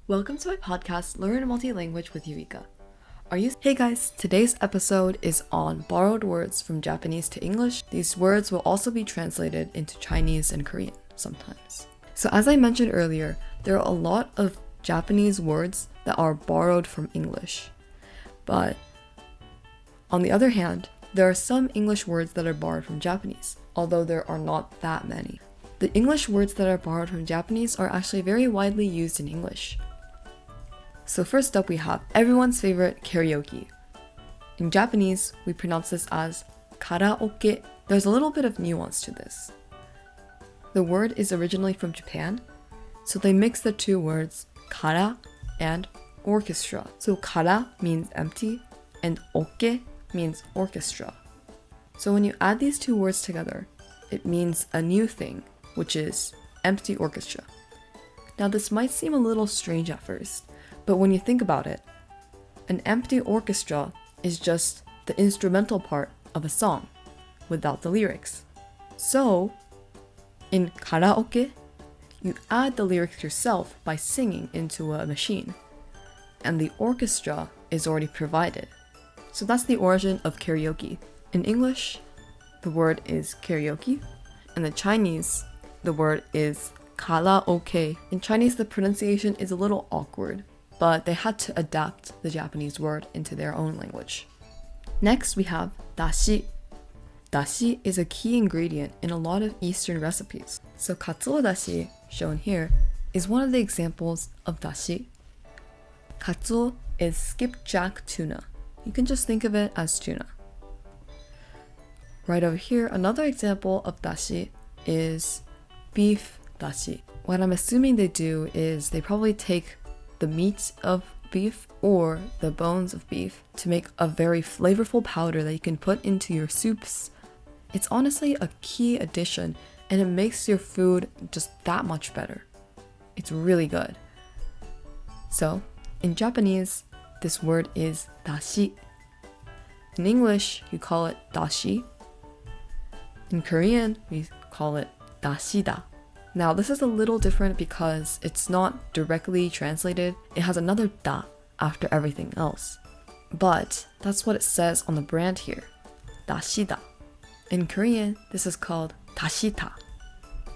Welcome to my podcast, Learn Multi-Language with Eureka. Hey guys, today's episode is on borrowed words from Japanese to English. These words will also be translated into Chinese and Korean sometimes. So as I mentioned earlier, there are a lot of Japanese words that are borrowed from English. But on the other hand, there are some English words that are borrowed from Japanese, although there are not that many. The English words that are borrowed from Japanese are actually very widely used in English. So first up we have everyone's favorite karaoke. In Japanese, we pronounce this as karaoke. There's a little bit of nuance to this. The word is originally from Japan, so they mix the two words kara and orchestra. So kara means empty and oke means orchestra. So when you add these two words together, it means a new thing, which is empty orchestra. Now this might seem a little strange at first, but when you think about it, an empty orchestra is just the instrumental part of a song without the lyrics. So, in karaoke, you add the lyrics yourself by singing into a machine, and the orchestra is already provided. So that's the origin of karaoke. In English, the word is karaoke, and in Chinese, the word is karaoke. In Chinese, the pronunciation is a little awkward, but they had to adapt the Japanese word into their own language. Next, we have dashi. Dashi is a key ingredient in a lot of Eastern recipes. So katsuo dashi, shown here, is one of the examples of dashi. Katsuo is skipjack tuna. You can just think of it as tuna. Right over here, another example of dashi is beef dashi. What I'm assuming they do is they probably take the meat of beef or the bones of beef to make a very flavorful powder that you can put into your soups. It's honestly a key addition and it makes your food just that much better. It's really good. So, in Japanese, this word is dashi. In English, you call it dashi. In Korean, we call it dashida. Now, this is a little different because it's not directly translated. It has another da after everything else. But that's what it says on the brand here, dashida. In Korean, this is called dashita.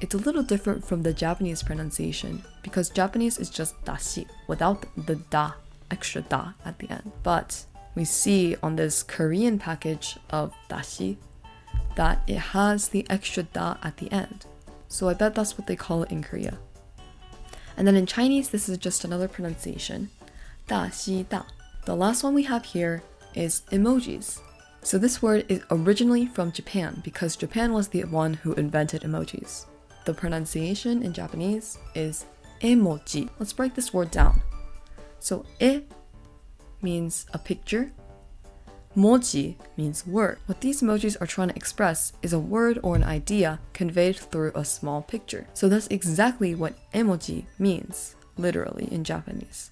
It's a little different from the Japanese pronunciation because Japanese is just dashi without the da, extra da at the end. But we see on this Korean package of dashi that it has the extra da at the end. So I bet that's what they call it in Korea. And then in Chinese, this is just another pronunciation, da xi da. The last one we have here is emojis. So this word is originally from Japan because Japan was the one who invented emojis. The pronunciation in Japanese is emoji. Let's break this word down. So e means a picture. Moji means word. What these emojis are trying to express is a word or an idea conveyed through a small picture. So that's exactly what emoji means, literally, in Japanese.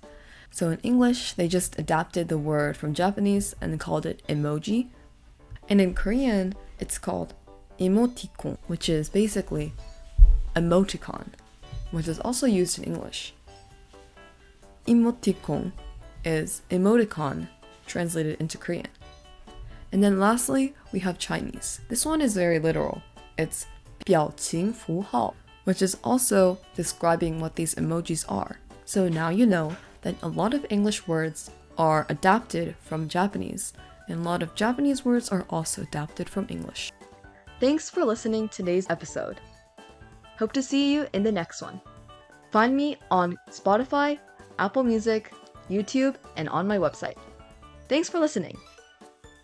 So in English, they just adapted the word from Japanese and called it emoji. And in Korean, it's called emoticon, which is basically emoticon, which is also used in English. Emoticon is emoticon translated into Korean. And then lastly, we have Chinese. This one is very literal. It's 表情符号, which is also describing what these emojis are. So now you know that a lot of English words are adapted from Japanese, and a lot of Japanese words are also adapted from English. Thanks for listening to today's episode. Hope to see you in the next one. Find me on Spotify, Apple Music, YouTube, and on my website. Thanks for listening.